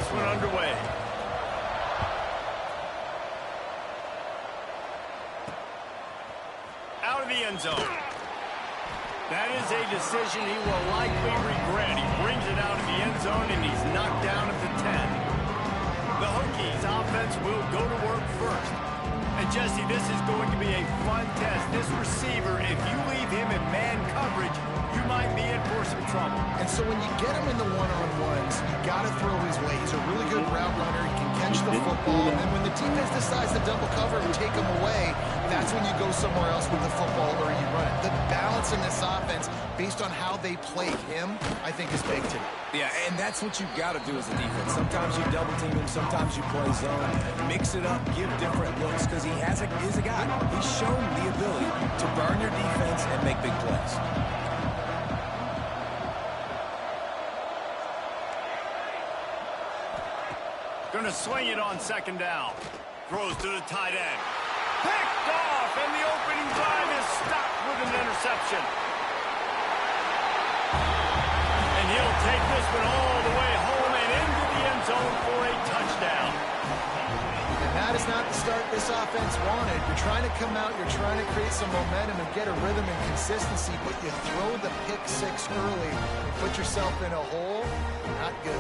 this one underway. Out of the end zone. That is a decision he will likely regret. He brings it out of the end zone, and he's knocked down at the 10. The Hokies offense will go to work first. And Jesse, this is going to be a fun test. This receiver, if you leave him in man coverage, you might be in for some trouble. And so when you get him in the one-on-ones, you got to throw his way. He's a really good route runner. He can catch the football. And then when the defense decides to double cover and take him away, that's when you go somewhere else with the football or you run it. The balance in this offense, based on how they played him, I think is big today. Yeah, and that's what you've got to do as a defense. Sometimes you double team him, sometimes you play zone. Mix it up, give different looks, because he's a guy. He's shown the ability to burn your defense and make big plays. Going to swing it on second down. Throws to the tight end. Picked off, and the opening drive is stopped with an interception. And he'll take this one all the way home and into the end zone for a touchdown. And that is not the start this offense wanted. You're trying to come out, you're trying to create some momentum and get a rhythm and consistency, but you throw the pick six early and put yourself in a hole. Not good.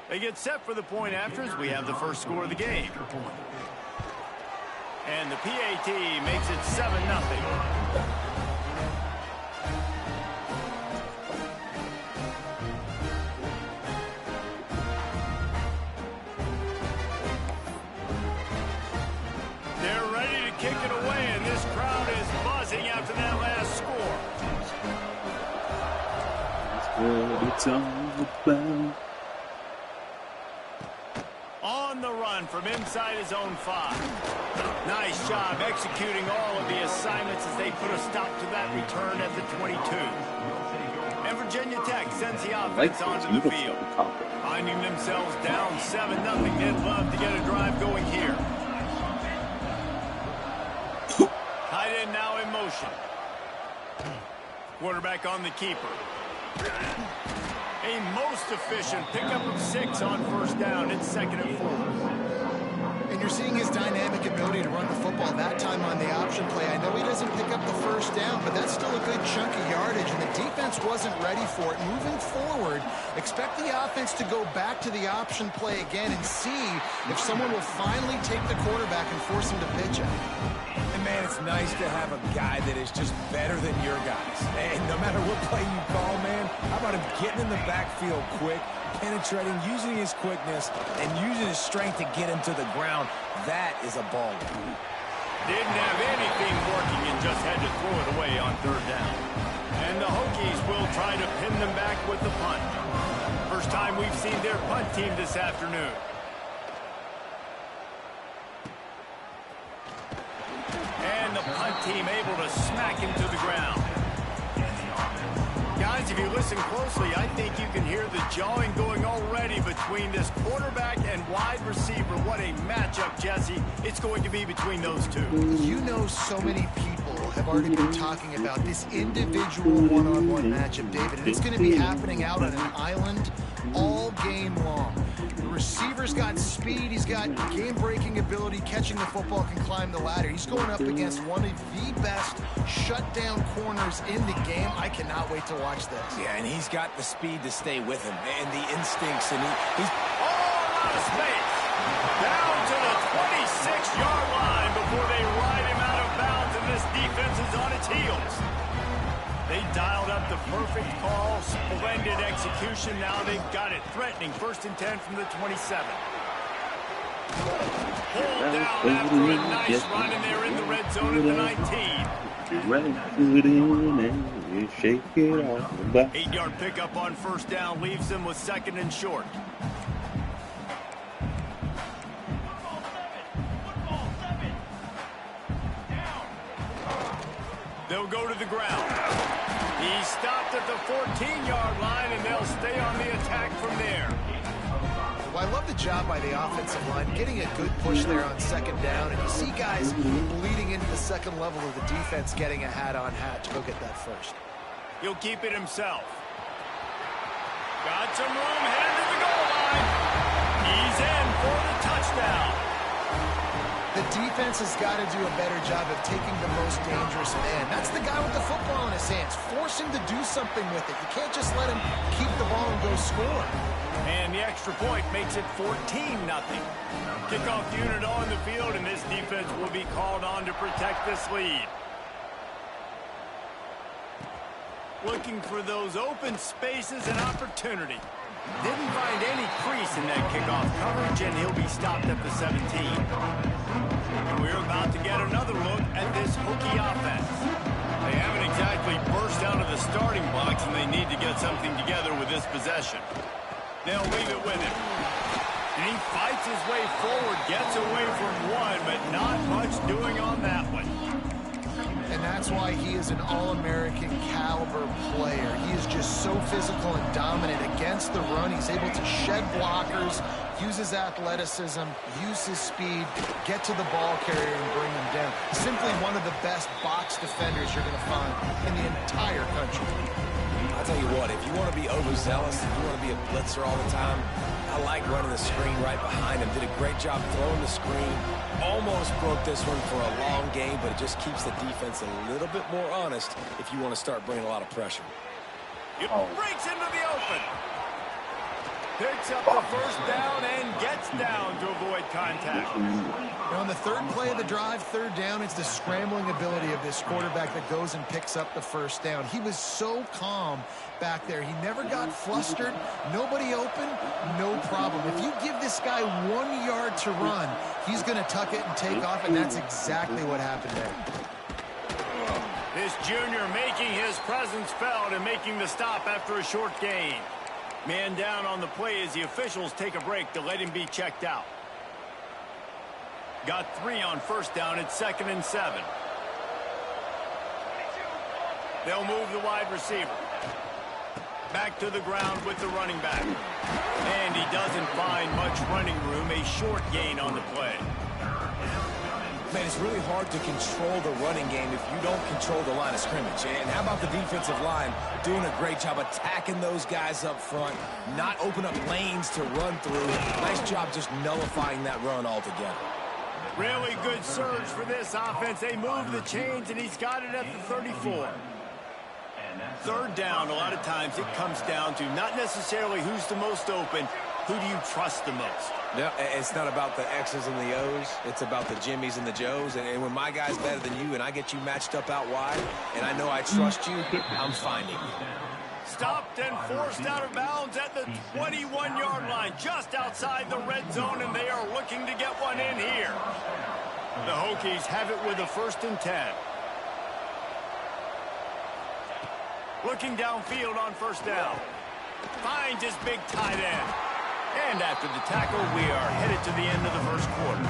They get set for the point after as we have the first score of the game. And the PAT makes it 7-0. They're ready to kick it away, and this crowd is buzzing after that last score. That's what it's all about. On the run from inside his own 5. Nice job executing all of the assignments as they put a stop to that return at the 22. And Virginia Tech sends the offense onto the field. Finding themselves down 7-0. They'd love to get a drive going here. Tight end now in motion. Quarterback on the keeper. A most efficient pickup of 6 on first down. It's 2nd and 4. And you're seeing his dynamic ability to run the football that time on the option play. I know he doesn't pick up the first down, but that's still a good chunk of yardage, and the defense wasn't ready for it. Moving forward, expect the offense to go back to the option play again and see if someone will finally take the quarterback and force him to pitch it. And, man, it's nice to have a guy that is just better than your guys. And no matter what play you call, man, how about him getting in the backfield quick, penetrating, using his quickness, and using his strength to get him to the ground. That is a ball. Didn't have anything working and just had to throw it away on 3rd down. And the Hokies will try to pin them back with the punt. First time we've seen their punt team this afternoon. And the punt team able to smack him to the ground. Guys, if you listen closely, I think you can hear the jawing going already between this quarterback and wide receiver. What a matchup, Jesse, it's going to be between those two. You know, so many people have already been talking about this individual one-on-one matchup, David, and it's going to be happening out on an island all game long. The receiver's got speed, he's got game-breaking ability, catching the football, can climb the ladder. He's going up against one of the best shutdown corners in the game. I cannot wait to watch this. Yeah, and he's got the speed to stay with him and the instincts, and he's all out of space. Down to the 26-yard line before they ride him out of bounds, and this defense is on its heels. They dialed up the perfect call, splendid execution. Now they've got it. Threatening 1st and 10 from the 27. Pulled down after a nice run, and they're in the red zone at the 19. Put in and shake it off. 8-yard pickup on 1st down leaves them with 2nd and short. They'll go to the ground. He stopped at the 14-yard line, and they'll stay on the attack from there. Well, I love the job by the offensive line, getting a good push there on second down, and you see guys bleeding into the second level of the defense getting a hat-on-hat to go get that first. He'll keep it himself. Got some room, headed to the goal line. He's in for the touchdown. The defense has got to do a better job of taking the most dangerous man. That's the guy with the football in his hands. Force him to do something with it. You can't just let him keep the ball and go score. And the extra point makes it 14-0. Kickoff unit on the field, and this defense will be called on to protect this lead. Looking for those open spaces and opportunity. Didn't find any crease in that kickoff coverage, and he'll be stopped at the 17. And we're about to get another look at this Hokie offense. They haven't exactly burst out of the starting blocks, and they need to get something together with this possession. They'll leave it with him. And he fights his way forward, gets away from one, but not much doing on that one. And that's why he is an All-American caliber player. He is just so physical and dominant against the run. He's able to shed blockers, use his athleticism, use his speed, get to the ball carrier and bring him down. Simply one of the best box defenders you're going to find in the entire country. I'll tell you what, if you want to be overzealous, if you want to be a blitzer all the time, I like running the screen right behind him. Did a great job throwing the screen. Almost broke this one for a long game, but it just keeps the defense a little bit more honest if you want to start bringing a lot of pressure. It breaks into the open. Picks up the first down and gets down to avoid contact. Now on the third play of the drive, third down, it's the scrambling ability of this quarterback that goes and picks up the first down. He was so calm back there. He never got flustered. Nobody open, no problem. If you give this guy 1 yard to run, he's going to tuck it and take off, and that's exactly what happened there. This junior making his presence felt and making the stop after a short gain. Man down on the play as the officials take a break to let him be checked out. Got 3 on first down at 2nd and 7. They'll move the wide receiver. Back to the ground with the running back. And he doesn't find much running room. A short gain on the play. Man, it's really hard to control the running game if you don't control the line of scrimmage. And how about the defensive line doing a great job attacking those guys up front, not open up lanes to run through. Nice job just nullifying that run altogether. Really good surge for this offense. They move the chains, and he's got it at the 34. Third down, a lot of times it comes down to not necessarily who's the most open, who do you trust the most? No, it's not about the X's and the O's. It's about the Jimmys and the Joes. And when my guy's better than you and I get you matched up out wide, and I know I trust you, I'm finding you. Stopped and forced out of bounds at the 21-yard line, just outside the red zone, and they are looking to get one in here. The Hokies have it with a 1st and 10. Looking downfield on first down. Finds his big tight end. And after the tackle, we are headed to the end of the first quarter.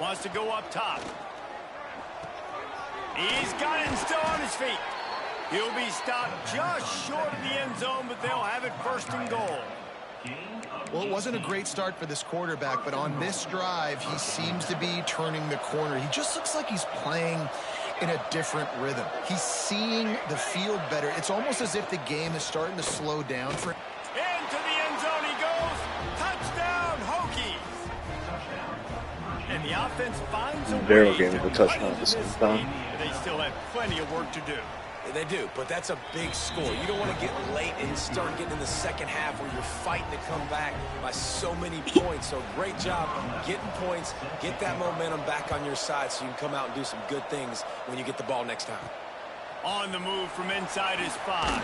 Wants to go up top. He's got it and still on his feet. He'll be stopped just short of the end zone, but they'll have it 1st and goal. Well, it wasn't a great start for this quarterback, but on this drive, he seems to be turning the corner. He just looks like he's playing in a different rhythm. He's seeing the field better. It's almost as if the game is starting to slow down for him. Into the end zone he goes. Touchdown, Hokies. And the offense finds a way to cut into this lead, but they still have plenty of work to do. They do, but that's a big score. You don't want to get late and start getting in the second half where you're fighting to come back by so many points. So great job getting points, get that momentum back on your side so you can come out and do some good things when you get the ball next time. On the move from inside his 5.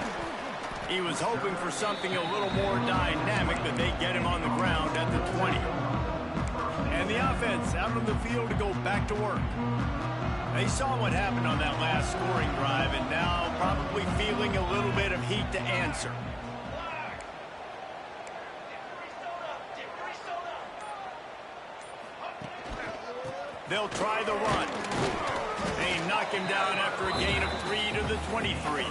He was hoping for something a little more dynamic, but they get him on the ground at the 20. And the offense out on the field to go back to work. They saw what happened on that last scoring drive, and now probably feeling a little bit of heat to answer. They'll try the run. They knock him down after a gain of 3 to the 23.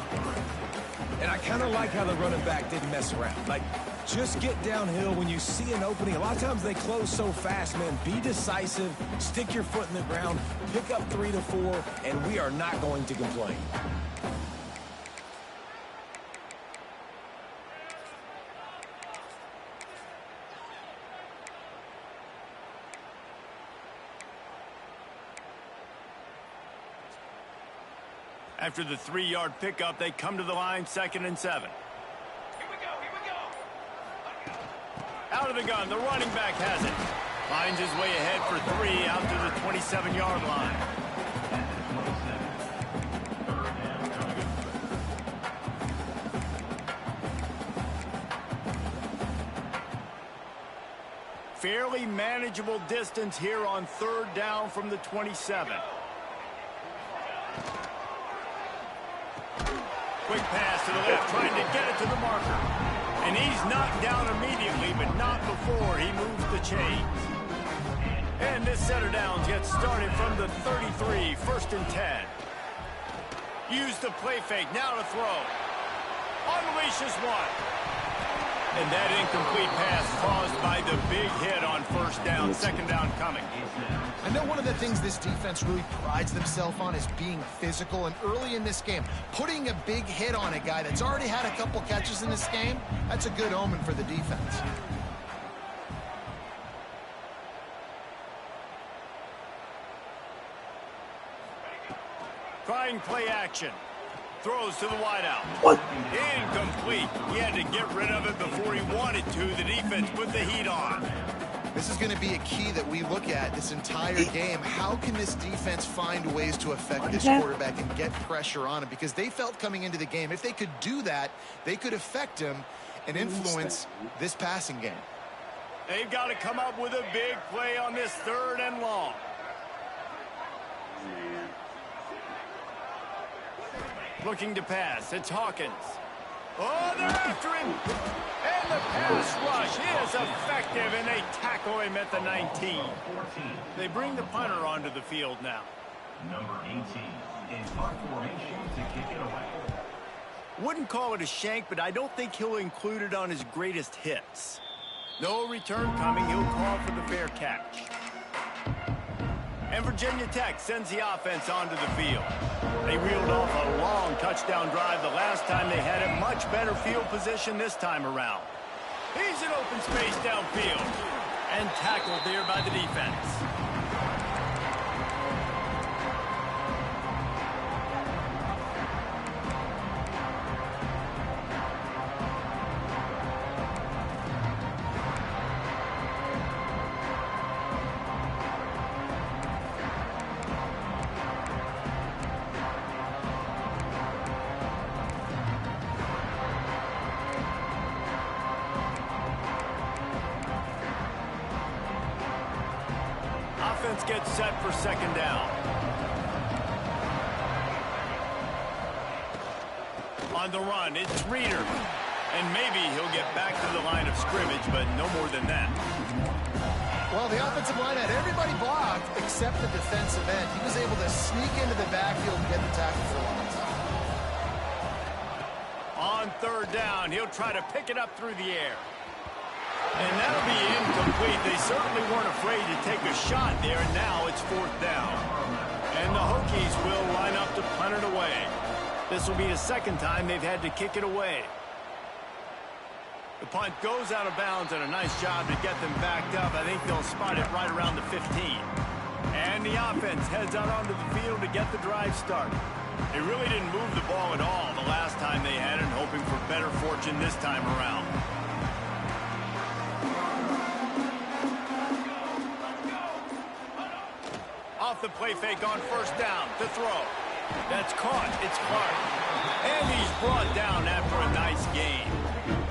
And I kind of like how the running back didn't mess around. Like, just get downhill when you see an opening. A lot of times they close so fast, man. Be decisive, stick your foot in the ground, pick up 3 to 4, and we are not going to complain. After the 3-yard pickup, they come to the line, 2nd and 7. Here we go. Out of the gun, the running back has it. Finds his way ahead for 3 out to the 27-yard line. Fairly manageable distance here on 3rd down from the 27. Quick pass to the left, trying to get it to the marker. And he's knocked down immediately, but not before he moves the chains. And this setter downs gets started from the 33, 1st and 10. Use the play fake, now to throw. Unleashes one. And that incomplete pass caused by the big hit on 1st down, 2nd down coming. I know one of the things this defense really prides themselves on is being physical, and early in this game, putting a big hit on a guy that's already had a couple catches in this game, that's a good omen for the defense. Trying play action. Throws to the wideout. Incomplete. He had to get rid of it before he wanted to. The defense put the heat on. This is going to be a key that we look at this entire game. How can this defense find ways to affect this quarterback and get pressure on him? Because they felt coming into the game, if they could do that, they could affect him and influence this passing game. They've got to come up with a big play on this 3rd and long. Looking to pass. It's Hawkins. Oh, they're after him. And the pass rush is effective, and they tackle him at the 19. They bring the punter onto the field now. Number 18 in punt formation to kick it away. Wouldn't call it a shank, but I don't think he'll include it on his greatest hits. No return coming. He'll call for the fair catch. And Virginia Tech sends the offense onto the field. They reeled off a long touchdown drive the last time. They had a much better field position this time around. He's in open space downfield and tackled there by the defense. Offense gets set for 2nd down. On the run, it's Reeder. And maybe he'll get back to the line of scrimmage, but no more than that. Well, the offensive line had everybody blocked except the defensive end. He was able to sneak into the backfield and get the tackle for loss. On 3rd down, he'll try to pick it up through the air. And that'll be incomplete. They certainly weren't afraid to take a shot there, and now it's 4th down. And the Hokies will line up to punt it away. This will be the 2nd time they've had to kick it away. The punt goes out of bounds, and a nice job to get them backed up. I think they'll spot it right around the 15. And the offense heads out onto the field to get the drive started. They really didn't move the ball at all the last time they had it, hoping for better fortune this time around. Off the play fake on first down to throw. That's caught. It's Clark. And he's brought down after a nice gain.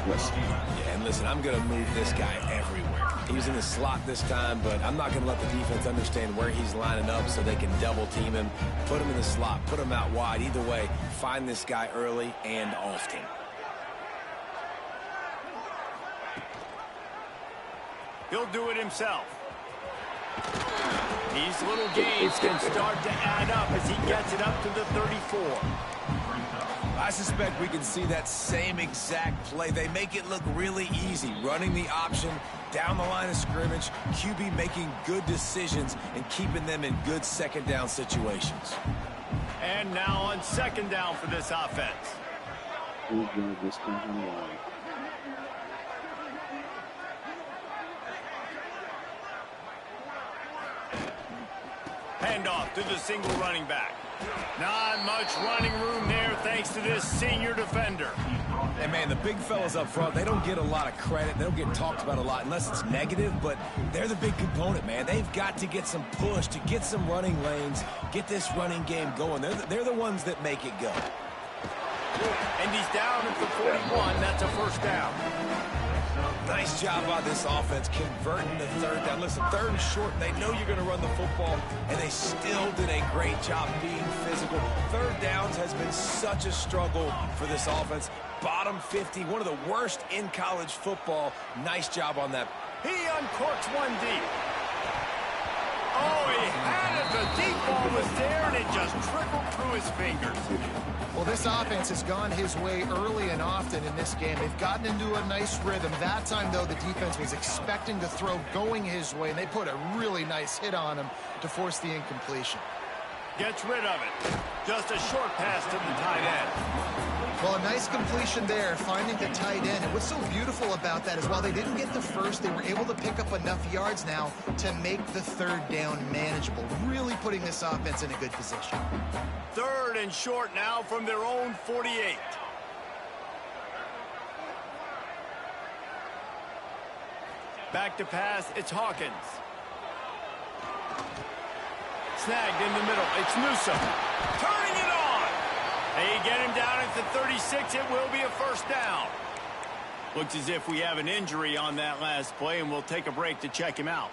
Yeah, and listen, I'm going to move this guy everywhere. He's in the slot this time, but I'm not going to let the defense understand where he's lining up so they can double team him, put him in the slot, put him out wide. Either way, find this guy early and often. He'll do it himself. These little gains can start to add up as he gets it up to the 34. I suspect we can see that same exact play. They make it look really easy, running the option down the line of scrimmage, QB making good decisions and keeping them in good second down situations. And now on second down for this offense. Handoff to the single running back. Not much running room there thanks to this senior defender. And, man, the big fellas up front, they don't get a lot of credit. They don't get talked about a lot unless it's negative, but they're the big component, man. They've got to get some push, to get some running lanes, get this running game going. They're the ones that make it go. And he's down at the 41. That's a first down. Nice job by this offense converting the third down. Listen, third and short, they know you're going to run the football, and they still did a great job being physical. Third downs has been such a struggle for this offense. Bottom 50, one of the worst in college football. Nice job on that. He uncorks one deep. Oh, he had it. The deep ball was there, and it just trickled through his fingers. Well, this offense has gone his way early and often in this game. They've gotten into a nice rhythm. That time, though, the defense was expecting the throw going his way, and they put a really nice hit on him to force the incompletion. Gets rid of it. Just a short pass to the tight end. Well, a nice completion there, finding the tight end. And what's so beautiful about that is while they didn't get the first, they were able to pick up enough yards now to make the third down manageable, really putting this offense in a good position. Third and short now from their own 48. Back to pass, it's Hawkins. Snagged in the middle, it's Newsom. Turning it on! They get him down at the 36, it will be a first down. Looks as if we have an injury on that last play, and we'll take a break to check him out.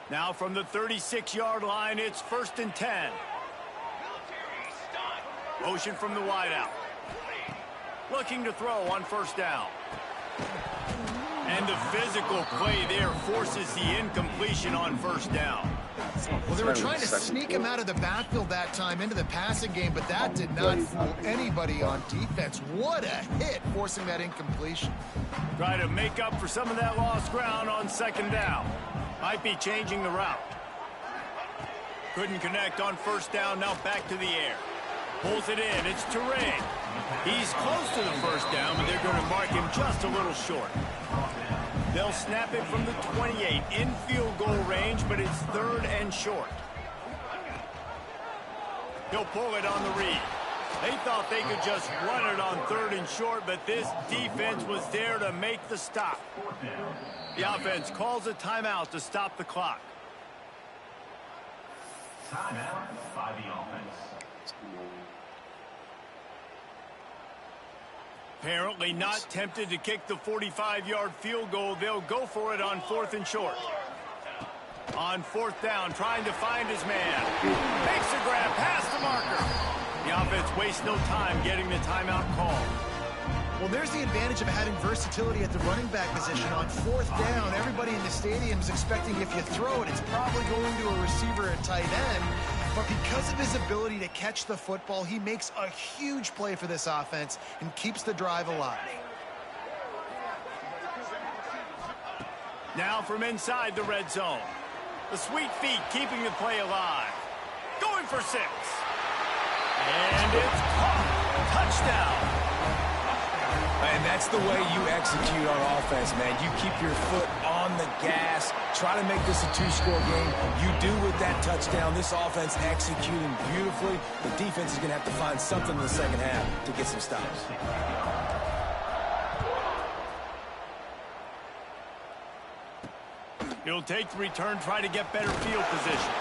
Now from the 36-yard line, it's 1st and 10. Motion from the wideout. Looking to throw on first down. And the physical play there forces the incompletion on first down. Well, they were trying to sneak him out of the backfield that time into the passing game, but that did not fool anybody on defense. What a hit, forcing that incompletion. Try to make up for some of that lost ground on second down. Might be changing the route. Couldn't connect on first down, now back to the air. Pulls it in, it's Turay. He's close to the first down, but they're going to mark him just a little short. They'll snap it from the 28, in field goal range, but it's third and short. He'll pull it on the read. They thought they could just run it on third and short, but this defense was there to make the stop. The offense calls a timeout to stop the clock. Timeout by the offense. Apparently not tempted to kick the 45-yard field goal. They'll go for it on 4th and short. On 4th down, trying to find his man. Makes the grab past the marker. The offense wastes no time getting the timeout call. Well, there's the advantage of having versatility at the running back position. On 4th down, everybody in the stadium is expecting if you throw it, it's probably going to a receiver at tight end. But because of his ability to catch the football, he makes a huge play for this offense and keeps the drive alive. Now from inside the red zone. The sweet feet keeping the play alive. Going for 6. And it's caught. Touchdown. And that That's the way you execute on offense, man. You keep your foot on the gas, try to make this a two-score game. You do with that touchdown. This offense executing beautifully. The defense is going to have to find something in the second half to get some stops. He'll take the return, try to get better field position.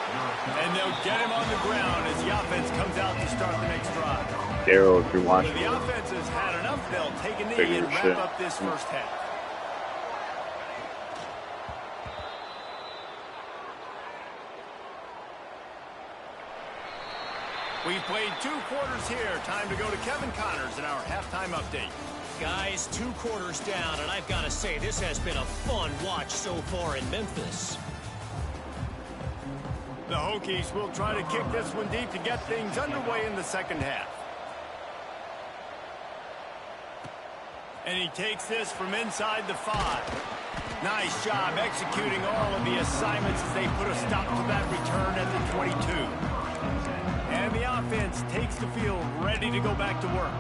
And they'll get him on the ground as the offense comes out to start the next drive. Daryl, if you're watching, The offense has had enough. They'll take a knee and wrap up this first half. We've played 2 quarters here. Time to go to Kevin Connors in our halftime update. Guys, 2 quarters down, and I've got to say, this has been a fun watch so far in Memphis. The Hokies will try to kick this one deep to get things underway in the second half. And he takes this from inside the 5. Nice job executing all of the assignments as they put a stop to that return at the 22. And the offense takes the field ready to go back to work.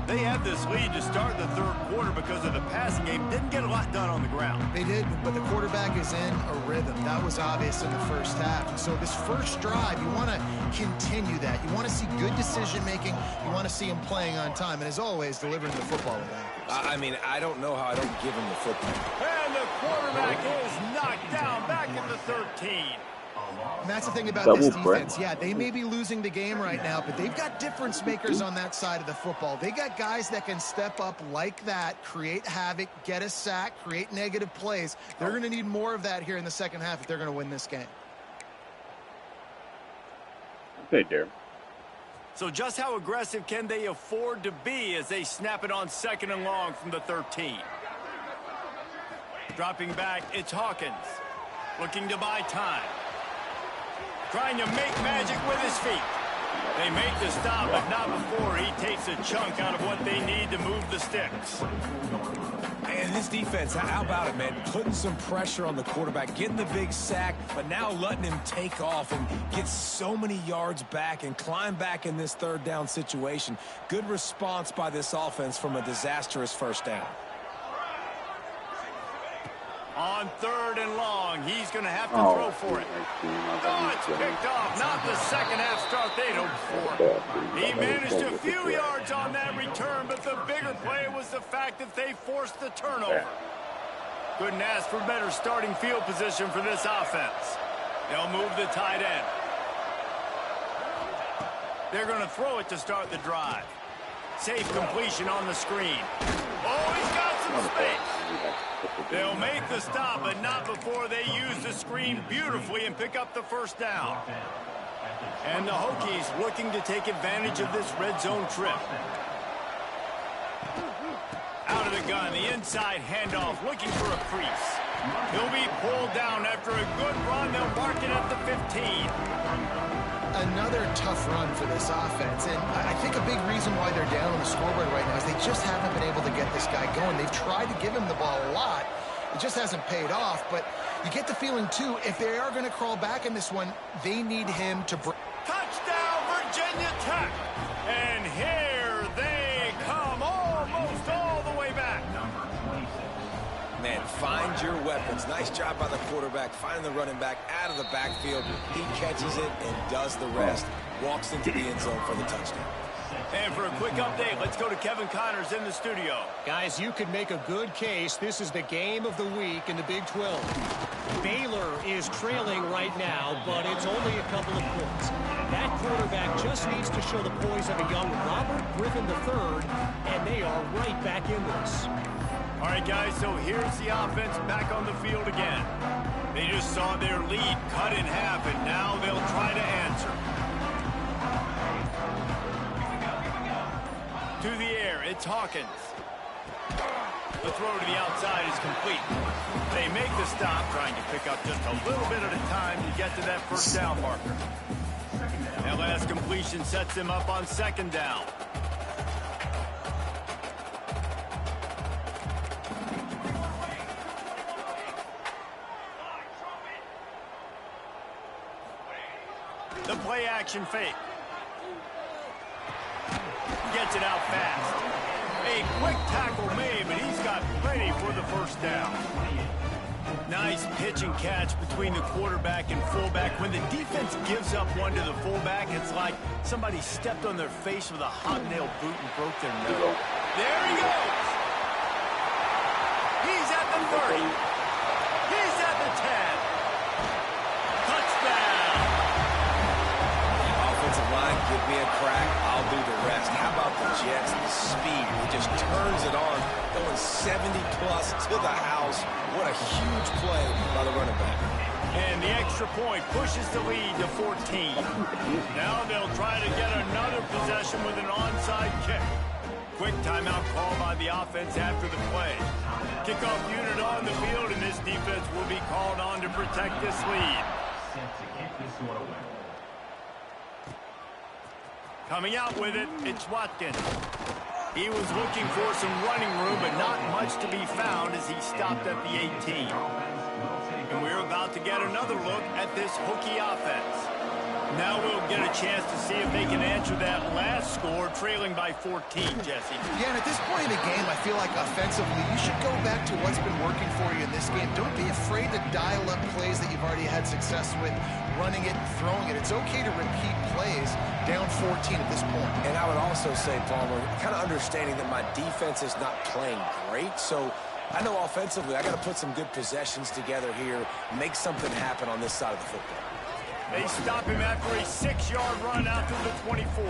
They had this lead to start the 3rd quarter because of the passing game. Didn't get a lot done on the ground. They did, but the quarterback is in a rhythm. That was obvious in the first half. And so this first drive, you want to continue that. You want to see good decision-making. You want to see him playing on time. And as always, delivering the football with accuracy. I mean, I don't know how I don't give him the football. And the quarterback is knocked down back at the 13. And that's the thing about this defense. Yeah, they may be losing the game right now, but they've got difference makers on that side of the football. They got guys that can step up like that, create havoc, get a sack, create negative plays. They're going to need more of that here in the second half if they're going to win this game. Okay, Darren. So just how aggressive can they afford to be as they snap it on 2nd and long from the 13? Dropping back, it's Hawkins. Looking to buy time. Trying to make magic with his feet. They make the stop, but not before he takes a chunk out of what they need to move the sticks. And this defense, how about it, man? Putting some pressure on the quarterback, getting the big sack, but now letting him take off and get so many yards back and climb back in this 3rd down situation. Good response by this offense from a disastrous first down. On 3rd and long, he's going to have to throw for it. Oh, it's picked off. Not the second half start they'd hoped for. He managed a few yards on that return, but the bigger play was the fact that they forced the turnover. Couldn't ask for better starting field position for this offense. They'll move the tight end. They're going to throw it to start the drive. Safe completion on the screen. Oh, he's got some space. They'll make the stop, but not before they use the screen beautifully and pick up the first down. And the Hokies looking to take advantage of this red zone trip. Out of the gun, the inside handoff, looking for a crease. He'll be pulled down after a good run. They'll mark it at the 15. Another tough run for this offense, and I think a big reason why they're down on the scoreboard right now is they just haven't been able to get this guy going. They've tried to give him the ball a lot. It just hasn't paid off, but you get the feeling, too, if they are going to crawl back in this one, they need him to break. Touchdown, Virginia Tech! And here they come, almost all the way back. Man, find your weapons. Nice job by the quarterback, finding the running back out of the backfield. He catches it and does the rest. Walks into the end zone for the touchdown. And for a quick update, let's go to Kevin Connors in the studio. Guys, you could make a good case. This is the game of the week in the Big 12. Baylor is trailing right now, but it's only a couple of points. That quarterback just needs to show the poise of a young Robert Griffin III, and they are right back in this. All right, guys, so here's the offense back on the field again. They just saw their lead cut in half, and now they'll try to answer. To the air, it's Hawkins. The throw to the outside is complete. They make the stop, trying to pick up just a little bit at a time to get to that first down marker. That last completion sets them up on 2nd down. The play action fake. Gets it out fast. A quick tackle made, but he's got plenty for the first down. Nice pitch and catch between the quarterback and fullback. When the defense gives up one to the fullback, it's like somebody stepped on their face with a hobnail boot and broke their nose. There he goes. He's at the 30. He's at the 10. Touchdown. Offensive line, give me a crack. I'll do the rest. How about the Jets? The speed. He just turns it on, going 70-plus to the house. What a huge play by the running back. And the extra point pushes the lead to 14. Now they'll try to get another possession with an onside kick. Quick timeout call by the offense after the play. Kickoff unit on the field, and this defense will be called on to protect this lead. Set to kick this one away. Coming out with it, it's Watkins. He was looking for some running room, but not much to be found as he stopped at the 18. And we're about to get another look at this Hokie offense. Now we'll get a chance to see if they can answer that last score, trailing by 14, Jesse. Yeah, and at this point in the game, I feel like offensively, you should go back to what's been working for you in this game. Don't be afraid to dial up plays that you've already had success with, running it and throwing it. It's okay to repeat plays down 14 at this point. And I would also say, Palmer, kind of understanding that my defense is not playing great, so I know offensively I got to put some good possessions together here, make something happen on this side of the football. They stop him after a 6-yard run out to the 24.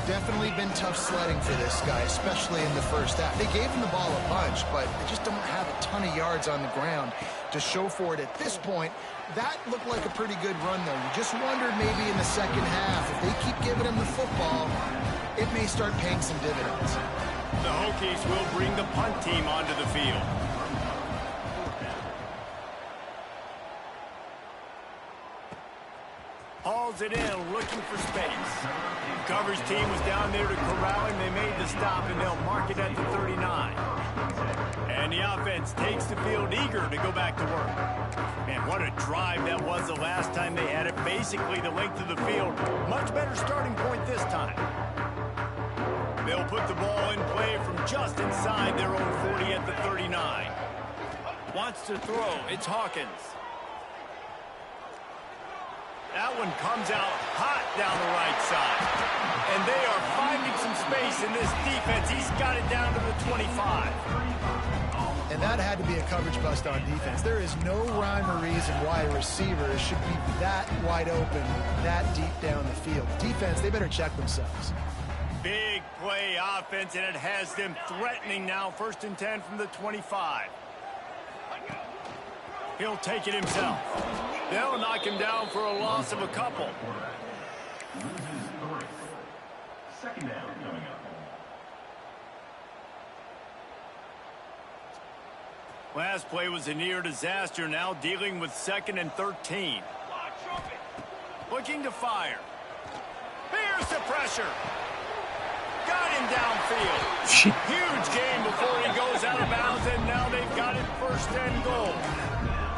Definitely been tough sledding for this guy, especially in the first half. They gave him the ball a bunch, but they just don't have a ton of yards on the ground to show for it at this point. That looked like a pretty good run, though. You just wondered maybe in the second half, if they keep giving him the football, it may start paying some dividends. The Hokies will bring the punt team onto the field. Hauls it in, looking for space. Coverage team was down there to corral him. They made the stop, and they'll mark it at the 39. And the offense takes the field eager to go back to work. Man, what a drive that was the last time they had it. Basically the length of the field. Much better starting point this time. They'll put the ball in play from just inside their own 40 at the 39. Wants to throw. It's Hawkins. That one comes out hot down the right side. And they are finding some space in this defense. He's got it down to the 25. And that had to be a coverage bust on defense. There is no rhyme or reason why a receiver should be that wide open, that deep down the field. Defense, they better check themselves. Big play offense, and it has them threatening now. 1st and 10 from the 25. He'll take it himself. They'll knock him down for a loss of a couple. Second down coming up. Last play was a near disaster. Now dealing with 2nd and 13. Looking to fire. Here's the pressure. Got him downfield. Huge game before he goes out of bounds, and now they've got it 1st and goal.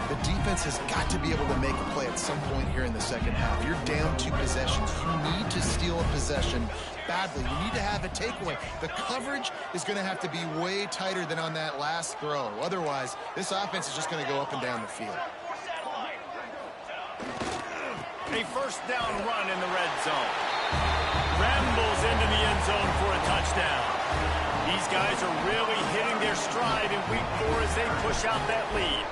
The defense has got to be able to make a play at some point here in the second half. You're down 2 possessions. You need to steal a possession badly. You need to have a takeaway. The coverage is going to have to be way tighter than on that last throw. Otherwise, this offense is just going to go up and down the field. A 1st down run in the red zone. Rambles into the end zone for a touchdown. These guys are really hitting their stride in week 4 as they push out that lead.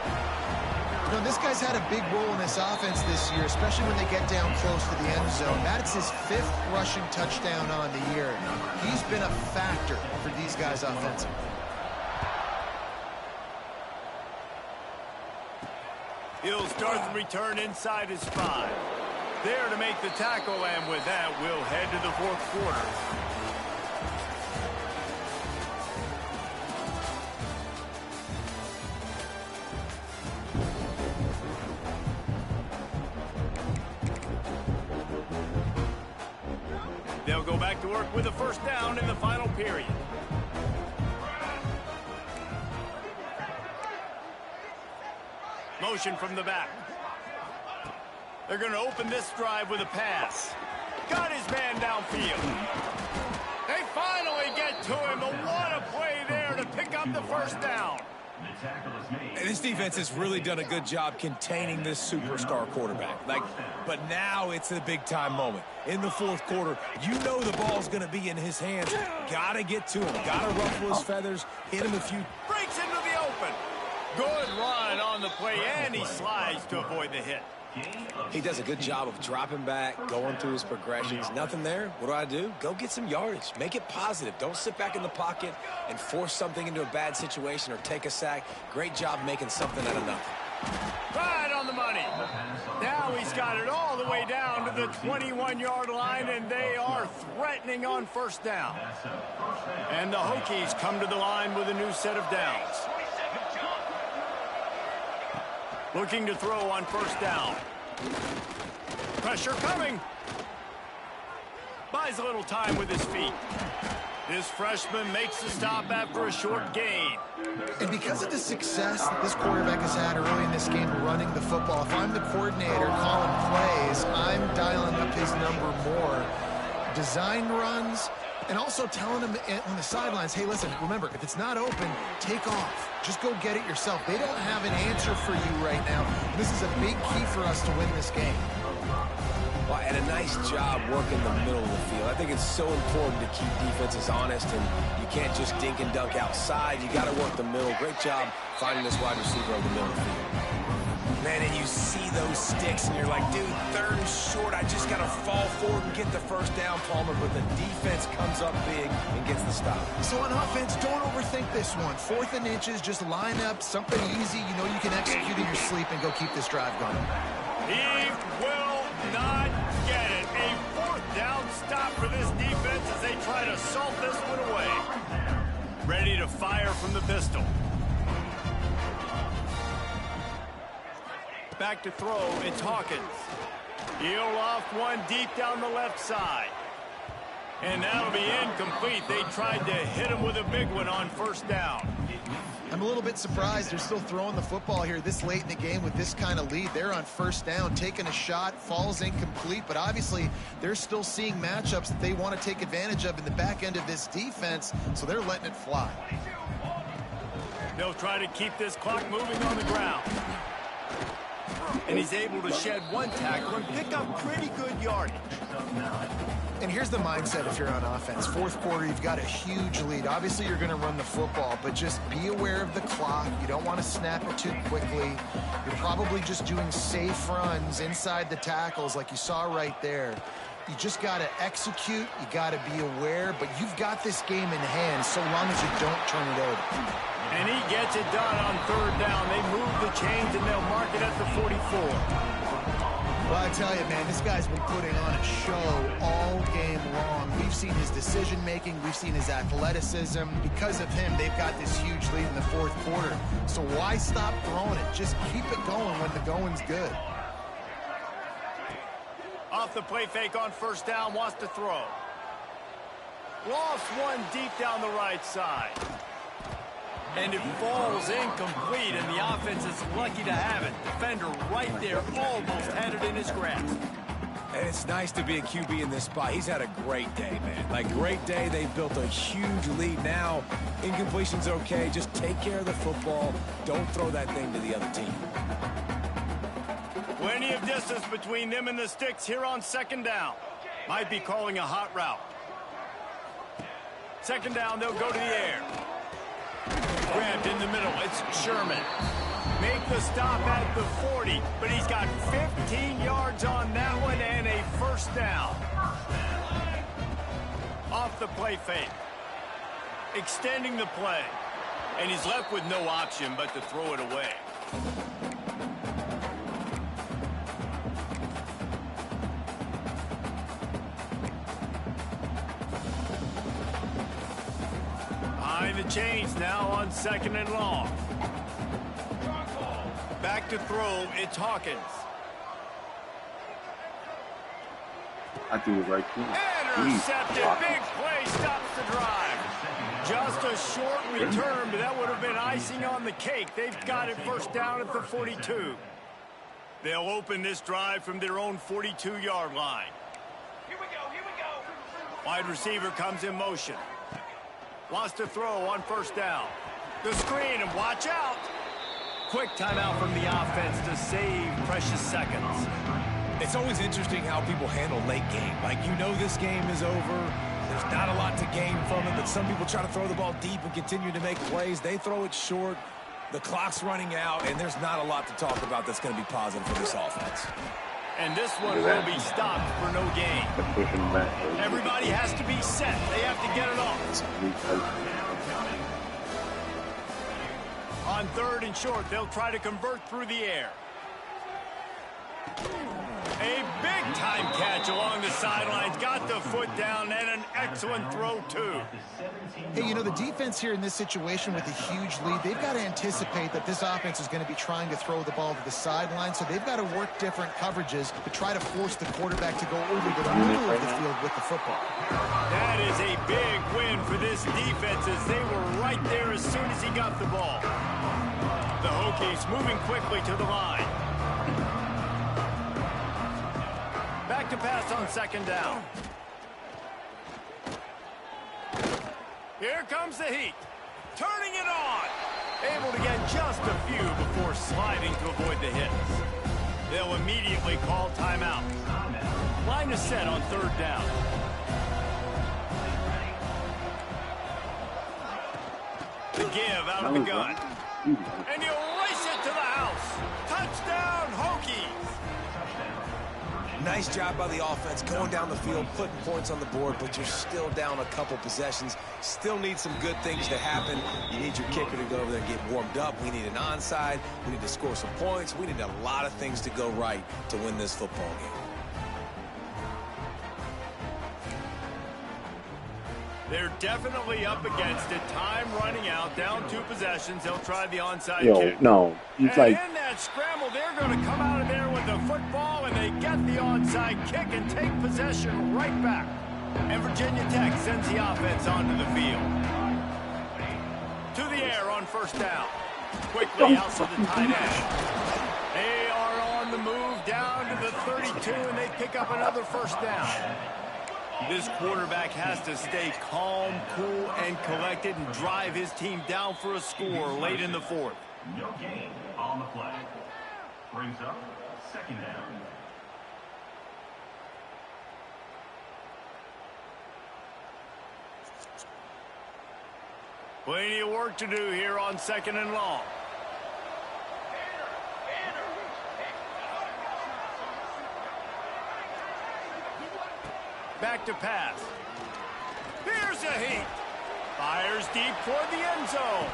You know, this guy's had a big role in this offense this year, especially when they get down close to the end zone. That's his 5th rushing touchdown on the year. He's been a factor for these guys offensively. He'll start the return inside his 5. There to make the tackle, and with that, we'll head to the 4th quarter. They'll go back to work with a 1st down in the final period. Motion from the back. They're going to open this drive with a pass. Got his man downfield. They finally get to him And this defense has really done a good job containing this superstar quarterback. But now it's a big-time moment. In the fourth quarter, you know the ball's going to be in his hands. Got to get to him. Got to ruffle his feathers, hit him a few. Breaks into the open. Good run on the play, and he slides to avoid the hit. He does a good job of dropping back, going through his progressions. Nothing there. What do? Go get some yardage. Make it positive. Don't sit back in the pocket and force something into a bad situation or take a sack. Great job making something out of nothing. Right on the money. Now he's got it all the way down to the 21-yard line, and they are threatening on first down. And the Hokies come to the line with a new set of downs. Looking to throw on first down. Pressure coming. Buys a little time with his feet. This freshman makes the stop after a short gain. And because of the success that this quarterback has had early in this game running the football, if I'm the coordinator calling plays, I'm dialing up his number more. Design runs, and also telling him on the sidelines, hey, listen, remember, if it's not open, take off. Just go get it yourself. They don't have an answer for you right now. This is a big key for us to win this game. Well, and a nice job working the middle of the field. I think it's so important to keep defenses honest, and you can't just dink and dunk outside. You got to work the middle. Great job finding this wide receiver over the middle of the field. Man, and you see those sticks, and you're like, dude, third and short. I just got to fall forward and get the first down, Palmer. But the defense comes up big and gets the stop. So on offense, don't overthink this one. 4th and inches, just line up something easy. You know you can execute in your sleep and go keep this drive going. He will not get it. A 4th down stop for this defense as they try to salt this one away. Ready to fire from the pistol. Back to throw, it's Hawkins. He'll off one deep down the left side. And that'll be incomplete. They tried to hit him with a big one on first down. I'm a little bit surprised they're still throwing the football here this late in the game with this kind of lead. They're on first down, taking a shot, falls incomplete, but obviously they're still seeing matchups that they want to take advantage of in the back end of this defense, so they're letting it fly. They'll try to keep this clock moving on the ground. And he's able to shed one tackle and pick up pretty good yardage. And here's the mindset if you're on offense. 4th quarter, you've got a huge lead. Obviously, you're going to run the football, but just be aware of the clock. You don't want to snap it too quickly. You're probably just doing safe runs inside the tackles like you saw right there. You just got to execute. You got to be aware, but you've got this game in hand so long as you don't turn it over. And he gets it done on third down. They move the chains, and they'll mark it at the 44. Well, I tell you, man, this guy's been putting on a show all game long. We've seen his decision-making. We've seen his athleticism. Because of him, they've got this huge lead in the 4th quarter. So why stop throwing it? Just keep it going when the going's good. Off the play fake on first down, wants to throw. Lost one deep down the right side. And it falls incomplete, and the offense is lucky to have it. Defender right there almost had it in his grasp. And it's nice to be a QB in this spot. He's had a great day, man. Great day. They've built a huge lead now. Incompletion's okay. Just take care of the football. Don't throw that thing to the other team. Plenty of distance between them and the sticks here on second down. Might be calling a hot route. Second down, they'll go to the air. Grabbed in the middle, it's Sherman. Make the stop at the 40, but he's got 15 yards on that one and a first down. Off the play fake. Extending the play. And he's left with no option but to throw it away. Behind the chains now on second and long. Back to throw, it's Hawkins. I do it right there. Intercepted, big play, stops the drive. Just a short return, but that would have been icing on the cake. They've got it first down at the 42. They'll open this drive from their own 42-yard line. Here we go. Wide receiver comes in motion. Wants to throw on first down. The screen, and watch out. Quick timeout from the offense to save precious seconds. It's always interesting how people handle late game. Like, you know this game is over. There's not a lot to gain from it, but some people try to throw the ball deep and continue to make plays. They throw it short. The clock's running out, and there's not a lot to talk about that's going to be positive for this offense. And this one will be stopped for no gain. Everybody has to be set. They have to get it off. On 3rd and short, they'll try to convert through the air. A big-time catch along the sidelines. Got the foot down, and an excellent throw, too. Hey, you know, the defense here in this situation with a huge lead, they've got to anticipate that this offense is going to be trying to throw the ball to the sideline, so they've got to work different coverages to try to force the quarterback to go over the middle of the field with the football. That is a big win for this defense as they were right there as soon as he got the ball. The Hokies moving quickly to the line. Back to pass on 2nd down. Here comes the heat. Turning it on. Able to get just a few before sliding to avoid the hits. They'll immediately call timeout. Line is set on 3rd down. The give out of the gun. And he'll race it to the house. Touchdown, Hokies. Nice job by the offense going down the field, putting points on the board, but you're still down a couple possessions. Still need some good things to happen. You need your kicker to go over there and get warmed up. We need an onside. We need to score some points. We need a lot of things to go right to win this football game. They're definitely up against it. Time running out. Down 2 possessions. They'll try the onside kick. No. He's and like... in that scramble, they're going to come out of there with the football, and they get the onside kick and take possession right back. And Virginia Tech sends the offense onto the field. To the air on 1st down. Quickly out to the tight end. They are on the move down to the 32, and they pick up another 1st down. This quarterback has to stay calm, cool, and collected and drive his team down for a score late in the 4th. No gain on the play. Brings up 2nd down. Plenty of work to do here on 2nd and long. Back to pass. Here's a heat. Fires deep toward the end zone.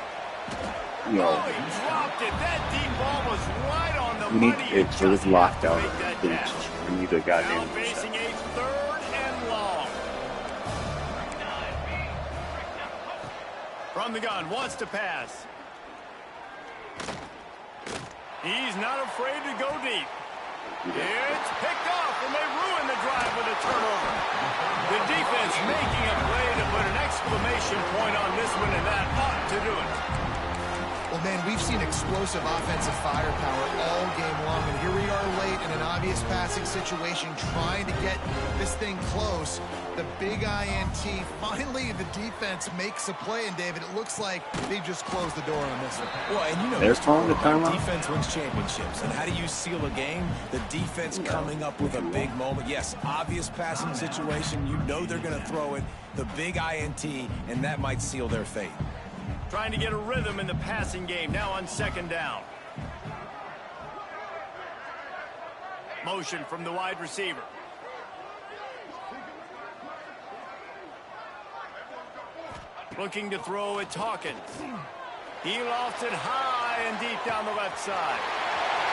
No. Oh, he dropped it. That deep ball was right on the We money. need it for this lockdown. We need a Now goddamn facing a 3rd and long. From the gun, wants to pass. He's not afraid to go deep. It's picked off, and they ruin the drive with a turnover. The defense making a play to put an exclamation point on this one, and that ought to do it. Well, man, we've seen explosive offensive firepower all game long, and here we are late in an obvious passing situation trying to get this thing close. The big INT, finally the defense makes a play, and David, it looks like they just closed the door on this one. Well, and you know, they're calling the timeout. Defense wins championships, and how do you seal a game? The defense coming up with a big moment. Yes, obvious passing situation. You know they're going to throw it. The big INT, and that might seal their fate. Trying to get a rhythm in the passing game, now on 2nd down. Motion from the wide receiver. Looking to throw, it's Hawkins. He lofts it high and deep down the left side.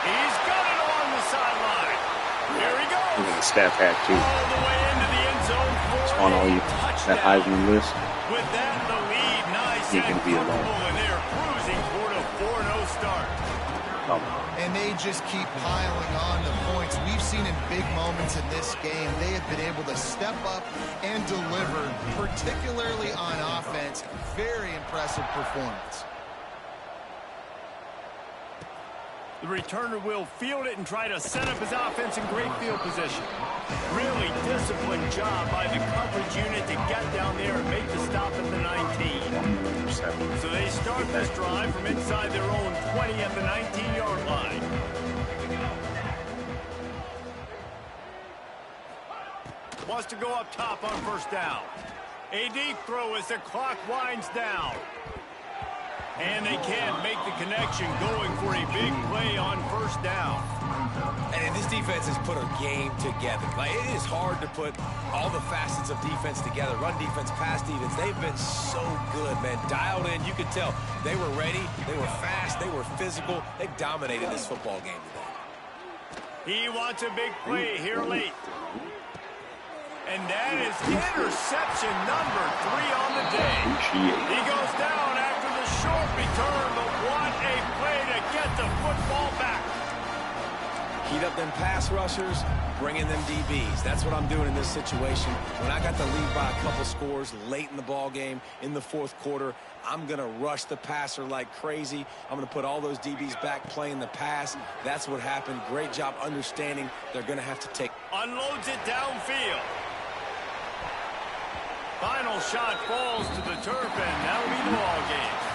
He's got it along the sideline. Here he goes. Look at the staff hat, too. All the way into the end zone for On all a you, touchdown. that Heisman list. With that, the lead, nice You and can be alone. comfortable, and they're cruising toward a 4-0 start. And they just keep piling on the points. We've seen in big moments in this game, they have been able to step up and deliver, particularly on offense. Very impressive performance. The returner will field it and try to set up his offense in great field position. Really disciplined job by the coverage unit to get down there and make the stop at the 19. So they start start this drive from inside their own 20 at the 19-yard line. Wants to go up top on first down. A deep throw as the clock winds down. And they can't make the connection, going for a big play on first down. And this defense has put a game together. Like, it is hard to put all the facets of defense together. Run defense, pass defense. They've been so good, man. Dialed in. You could tell they were ready. They were fast. They were physical. They dominated this football game today. He wants a big play here late. And that is interception number 3 on the day. He goes down after the short return, but what a play to get the football back. Heat up them pass rushers, bring in them DBs. That's what I'm doing in this situation. When I got the lead by a couple scores late in the ball game, in the fourth quarter, I'm going to rush the passer like crazy. I'm going to put all those DBs back playing the pass. That's what happened. Great job understanding they're going to have to take. Unloads it downfield. Final shot falls to the turf, and that'll be the ball game.